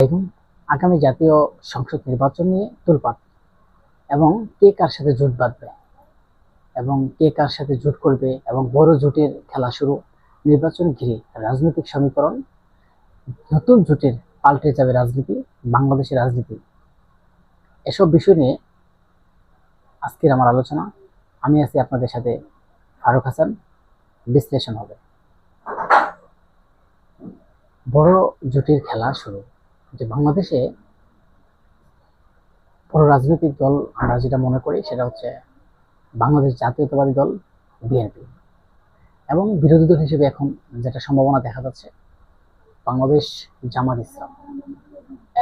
দেখুন, আগামী জাতীয় সংসদ নির্বাচন নিয়ে তোলপাড় এবং কে কার সাথে জোট বাঁধবে এবং কে কার সাথে জোট করবে এবং বড় জোটের খেলা শুরু। নির্বাচন ঘিরে রাজনৈতিক সমীকরণ, নতুন জোটের পাল্টে যাবে রাজনীতি, বাংলাদেশের রাজনীতি। এসব বিষয় নিয়ে আজকের আমার আলোচনা। আমি আছি আপনাদের সাথে, ফারুক হাসান। বিশ্লেষণ হবে। বড় জোটের খেলা শুরু। যে বাংলাদেশে বড় রাজনৈতিক দল আমরা যেটা মনে করি সেটা হচ্ছে বাংলাদেশ জাতীয়তাবাদী দল, বিএনপি, এবং বিরোধী দল হিসেবে এখন যেটা সম্ভাবনা দেখা যাচ্ছে বাংলাদেশ জামাত ইসলাম,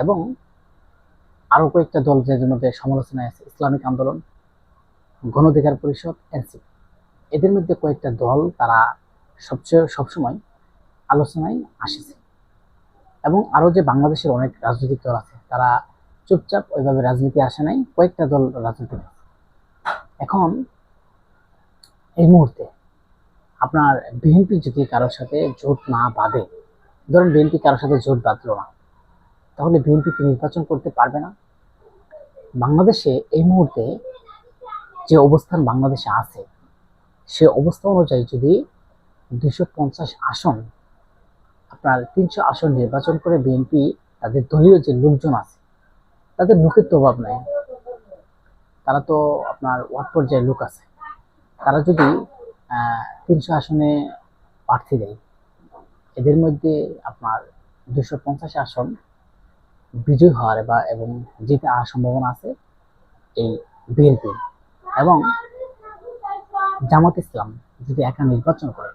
এবং আরো কয়েকটা দল যাদের মধ্যে সমালোচনায় আছে, ইসলামিক আন্দোলন, গণ অধিকার পরিষদ, এনসিপি। এদের মধ্যে কয়েকটা দল তারা সবসময় আলোচনায় আসেছে, এবং আরো যে বাংলাদেশের অনেক রাজনৈতিক দল আছে তারা চুপচাপ ওইভাবে রাজনীতি আসে নাই, কয়েকটা দল রাজনীতি। এখন এই মুহূর্তে আপনার বিএনপি যদি কারোর সাথে জোট না বাঁধে, ধরেন বিএনপি কারোর সাথে জোট বাঁধলো না, তাহলে বিএনপি কি নির্বাচন করতে পারবে না? বাংলাদেশে এই মুহূর্তে যে অবস্থান বাংলাদেশে আছে, সে অবস্থা অনুযায়ী যদি 250 আসন, আপনার 300 আসন নির্বাচন করে বিএনপি তাদের দলীয় যে লোকজন আছে তাদের লোকের তো অভাব নাই, তারা তো আপনার ওয়ার্ড পর্যায়ের লোক আছে, তারা যদি 300 আসনে প্রার্থী দেয়, এদের মধ্যে আপনার 250 আসন বিজয় হওয়ার এবং জিতে আসার সম্ভাবনা আছে এই বিএনপি। এবং জামাত ইসলাম যদি একা নির্বাচন করে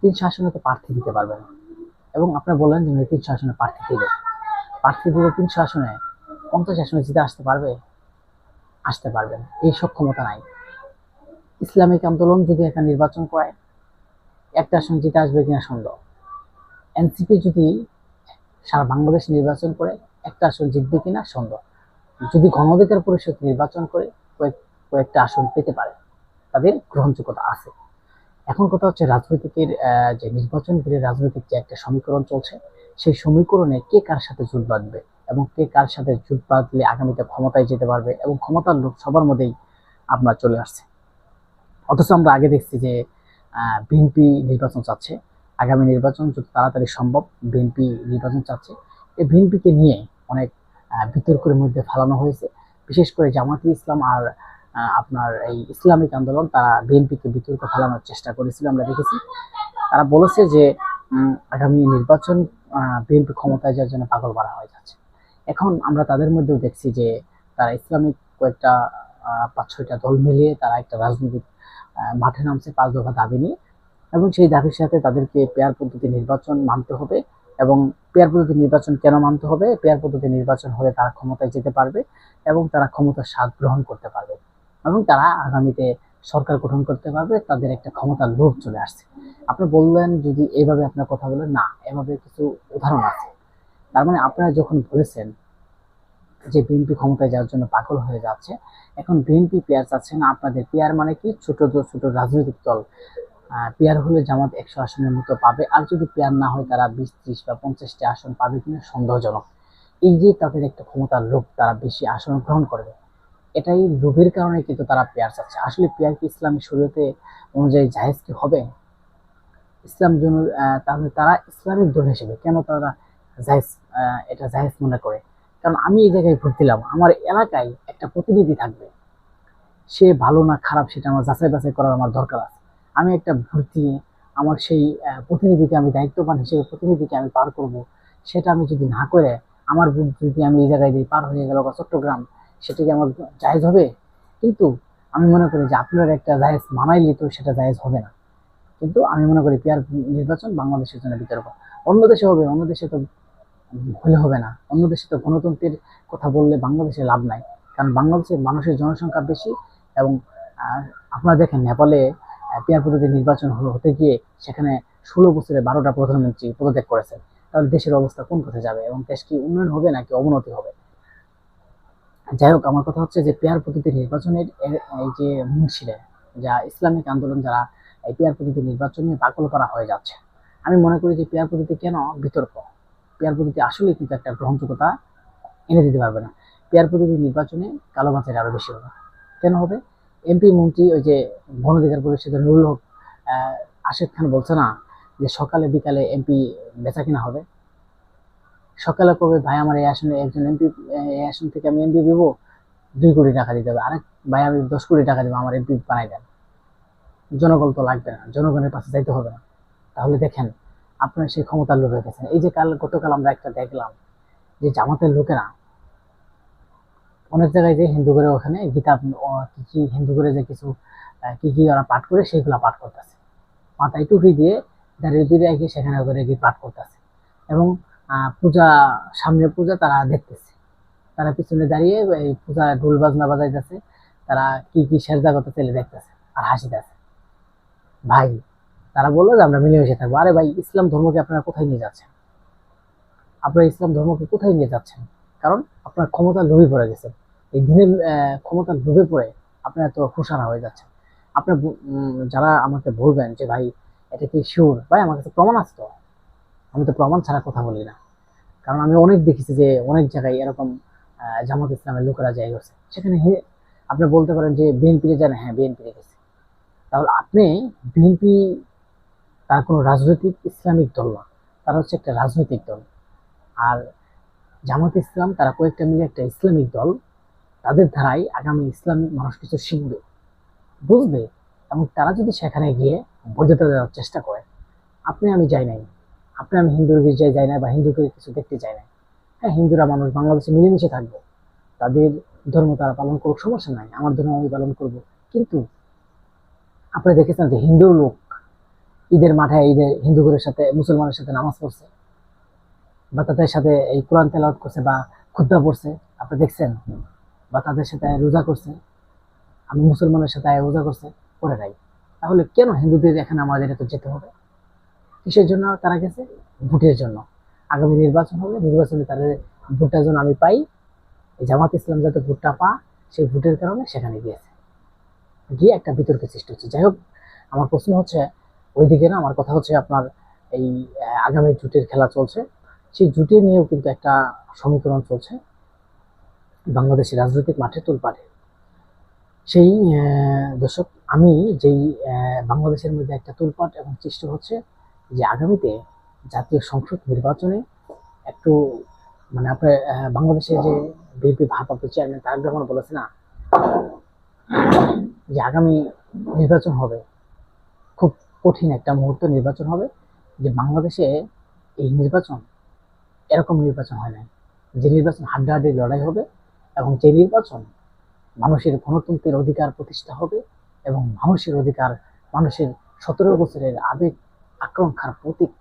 300 আসনে তো প্রার্থী দিতে পারবে না। এবং আপনারা বললেন যে 300 আসনে প্রার্থী দিলে 300 আসনে 50 আসনে জিতে আসতে পারবেন, এই সক্ষমতা নাই। ইসলামিক আন্দোলন যদি একা নির্বাচন করে একটা আসন জিতে আসবে কিনা সন্দেহ। এনসিপি যদি সারা বাংলাদেশ নির্বাচন করে একটা আসন জিতবে কিনা সন্দেহ। যদি গণ অধিকার পরিষদ নির্বাচন করে কয়েকটা আসন পেতে পারে, তাদের গ্রহণযোগ্যতা আছে। এখন কথা হচ্ছে রাজনৈতিকের যে নির্বাচন ঘিরে রাজনৈতিক যে একটা সমীকরণ চলছে, সেই সমীকরণে কে কার সাথে জোট বাঁধবে এবং কে কার সাথে জোট বাঁধলে আগামীতে ক্ষমতায় যেতে পারবে, এবং ক্ষমতার লোক সবার মধ্যেই আপনার চলে আসছে। অথচ আমরা আগে দেখছি যে বিএনপি নির্বাচন চাচ্ছে, আগামী নির্বাচন যত তাড়াতাড়ি সম্ভব বিএনপি নির্বাচন চাচ্ছে। এই বিএনপিকে নিয়ে অনেক বিতর্কের মধ্যে ফেলানো হয়েছে, বিশেষ করে জামাতি ইসলাম আর আপনার এই ইসলামিক আন্দোলন, তারা বিএনপিকে বিতর্ক ফেলানোর চেষ্টা করেছিল। আমরা দেখেছি তারা বলেছে যে আগামী নির্বাচন বিএনপি ক্ষমতায় যাওয়ার জন্য পাগল করা হয়ে যাচ্ছে। এখন আমরা তাদের মধ্যেও দেখছি যে তারা ইসলামিক কয়েকটা 5-6টা দল মিলিয়ে তারা একটা রাজনৈতিক মাঠে নামছে 5 দফা দাবি নিয়ে, এবং সেই দাবির সাথে তাদেরকে পেয়ার পদ্ধতি নির্বাচন মানতে হবে। এবং পেয়ার পদ্ধতি নির্বাচন কেন মানতে হবে? পেয়ার পদ্ধতি নির্বাচন হলে তারা ক্ষমতায় যেতে পারবে এবং তারা ক্ষমতার স্বাদ গ্রহণ করতে পারবে, এবং তারা আগামীতে সরকার গঠন করতে পারবে। তাদের একটা ক্ষমতার লোভ চলে আসছে। আপনি বললেন যদি এইভাবে আপনার কথা বলেন, না, এভাবে কিছু উদাহরণ আছে। তার মানে আপনারা যখন বলেছেন যে বিএনপি ক্ষমতায় যাওয়ার জন্য পাগল হয়ে যাচ্ছে, এখন বিএনপি পেয়ার চাচ্ছে না। আপনাদের পেয়ার মানে কি? ছোট ছোট রাজনৈতিক দল পেয়ার হলে জামাত 100 আসনের মতো পাবে, আর যদি পেয়ার না হয় তারা 20, 30 বা 50টি আসন পাবে কিনা সন্দেহজনক। এই যে তাদের একটা ক্ষমতার লোভ, তারা বেশি আসন গ্রহণ করবে, এটাই লোভের কারণে কিন্তু তারা পেয়ার চাচ্ছে। আসলে পেয়ার কি ইসলামী শরীয়তে অনুযায়ী জায়েজ কি হবে? তাহলে তারা ইসলামিক দল হিসেবে কেন তারা জায়েজ, এটা জায়েজ মনে করে? কারণ আমি এই জায়গায় ভোট দিলাম, আমার এলাকায় একটা প্রতিনিধি থাকবে, সে ভালো না খারাপ সেটা আমার যাচাই বাছাই করার আমার দরকার আছে। আমি একটা ভোট দিয়ে আমার সেই প্রতিনিধিকে আমি দায়িত্ববান হিসেবে প্রতিনিধিকে আমি পার করব, সেটা আমি যদি না করে আমার ভোট যদি আমি এই জায়গায় দিয়ে পার হয়ে গেল বা চট্টগ্রাম, সেটা কি আমার জায়েজ হবে? কিন্তু আমি মনে করি যে আপনার একটা জায়েজ মানাইলে তো সেটা জায়েজ হবে না। কিন্তু আমি মনে করি পেয়ার নির্বাচন বাংলাদেশের জন্য বিতর্ক। অন্য দেশে হবে, অন্য দেশে তো হলে হবে না। অন্য দেশে তো গণতন্ত্রের কথা বললে বাংলাদেশে লাভ নাই, কারণ বাংলাদেশের মানুষের জনসংখ্যা বেশি। এবং আপনারা দেখেন নেপালে পেয়ার পদ্ধতি নির্বাচন হতে গিয়ে সেখানে 16 বছরে 12টা প্রধানমন্ত্রী পদত্যাগ করেছেন। তাহলে দেশের অবস্থা কোন পথে যাবে এবং দেশ কি উন্নয়ন হবে নাকি অবনতি হবে? যাই হোক, আমার কথা হচ্ছে যে পেয়ার পদ্ধতি নির্বাচনের এই যে মুন্সিরা, যা ইসলামিক আন্দোলন, যারা এই পেয়ার পদ্ধতি নির্বাচন নিয়ে পাগল করা হয়ে যাচ্ছে, আমি মনে করি যে পেয়ার পদ্ধতি কেন বিতর্ক? পেয়ার পদ্ধতি আসলে কিন্তু একটা গ্রহণযোগ্যতা এনে দিতে পারবে না। পেয়ার পদ্ধতি নির্বাচনে কালোবাজারি আরো বেশি হবে। কেন হবে? এমপি মন্ত্রী ওই যে গণ অধিকার পরিষদের নুরুল হক আশিক খান বলছে না যে সকালে বিকালে এমপি বেচা কিনা হবে। সকালে কবে ভাই আমার এই আসনে একজন এমপি, এই আসন থেকে আমি এমপি দেবো, 2 কোটি টাকা দিতে হবে। আরেক ভাই আমি 10 কোটি টাকা দেবো, আমার এমপি বানাই দেন। জনগণ তো লাগবে না, জনগণের পাশে যাইতে হবে না। তাহলে দেখেন আপনার সেই ক্ষমতার লোভে গেছেন। এই যে গতকাল আমরা একটা দেখলাম যে জামাতের লোকেরা অনেক জায়গায় যে হিন্দু করে ওখানে গীতা কি কি হিন্দু করে যে কিছু কি কি ওরা পাঠ করে সেইগুলা পাঠ করতেছে, মাথায় টুপি দিয়ে দাঁড়িয়ে দূরে এগিয়ে সেখানে করে গিয়ে পাঠ করতেছে। এবং পূজা, সামনে পূজা তারা দেখতেছে, তারা পিছনে দাঁড়িয়ে এই পূজা ঢোল বাজনা বাজাইতেছে, তারা কি কি সেরজা করতে দেখতেছে আর হাসিতেছে। ভাই তারা বললো যে আমরা মিলেমিশে থাকবো। আরে ভাই, ইসলাম ধর্মকে আপনারা কোথায় নিয়ে যাচ্ছেন? আপনারা ইসলাম ধর্মকে কোথায় নিয়ে যাচ্ছেন? কারণ আপনার ক্ষমতা লোভে পড়ে গেছে। এই দিনের ক্ষমতার লোভে পড়ে আপনার এত খুশারা হয়ে যাচ্ছে। আপনার যারা আমাকে বলবেন যে ভাই এটা কি শিওর, ভাই আমার কাছে প্রমাণ আছে তো। আমি তো প্রমাণ ছাড়া কথা বলি না। কারণ আমি অনেক দেখেছি যে অনেক জায়গায় এরকম জামাত ইসলামের লোকেরা যাই গেছে, সেখানে আপনি বলতে পারেন যে বিএনপি জানে, হ্যাঁ বিএনপি গেছে। তাহলে আপনি বিএনপি তার কোনো রাজনৈতিক ইসলামিক দল না, তারা হচ্ছে একটা রাজনৈতিক দল। আর জামাত ইসলাম তারা কয়েকটা মিলে একটা ইসলামিক দল, তাদের ধারাই আগামী ইসলামিক মানুষ কিছু শিখবে, বুঝবে। এবং তারা যদি সেখানে গিয়ে বৈধতা দেওয়ার চেষ্টা করে, আপনি আমি যাই নাই, আপনি আমি হিন্দুর গির্জায় যাই না বা হিন্দুকে কিছু দেখতে চাই না। হ্যাঁ, হিন্দুরা মানুষ, বাংলাদেশে মিলেমিশে থাকবো, তাদের ধর্ম তারা পালন করুক, সমস্যা নাই, আমার ধর্ম আমি পালন করব। কিন্তু আপনি দেখেছেন যে হিন্দু লোক ঈদের মাঠে ঈদের হিন্দুদের সাথে মুসলমানের সাথে নামাজ পড়ছে বা তাদের সাথে এই কোরআন তেলাওয়াত করছে বা খুতবা পড়ছে, আপনি দেখছেন? বা তাদের সাথে রোজা করছে, আমি মুসলমানের সাথে রোজা করছে, করে নাই। তাহলে কেন হিন্দুদের এখানে আমাদের এত যেতে হবে? কিসের জন্য তারা গেছে? ভোটের জন্য। আগামী নির্বাচন হবে, নির্বাচনে তাদের ভোটটা যেন আমি পাই, এই জামাত ইসলাম যাতে ভোটটা পা, সেই ভোটের কারণে সেখানে গিয়েছে, গিয়ে একটা বিতর্কের সৃষ্টি হচ্ছে। যাই হোক, আমার প্রশ্ন হচ্ছে ওইদিকে না, আমার কথা হচ্ছে আপনার এই আগামী জুটের খেলা চলছে, সেই জুটে নিয়েও কিন্তু একটা সমীকরণ চলছে বাংলাদেশের রাজনৈতিক মাঠে তোলপাড়ে। সেই দর্শক, আমি যেই বাংলাদেশের মধ্যে একটা তোলপাট এবং সৃষ্টি হচ্ছে যে আগামীতে জাতীয় সংসদ নির্বাচনে একটু মানে আপনার বাংলাদেশের যে বিএনপি ভারপ্রাপ্ত চেয়ারম্যান তারেক রহমান বলেছে না যে আগামী নির্বাচন হবে, খুব কঠিন একটা মুহূর্ত নির্বাচন হবে, যে বাংলাদেশে এই নির্বাচন এরকম নির্বাচন হয় নাই, যে নির্বাচন হাড্ডাহাড্ডি লড়াই হবে এবং যে নির্বাচন মানুষের গণতন্ত্রের অধিকার প্রতিষ্ঠা হবে এবং মানুষের অধিকার, মানুষের 17 বছরের আবেগ আকাঙ্ক্ষার প্রতীক।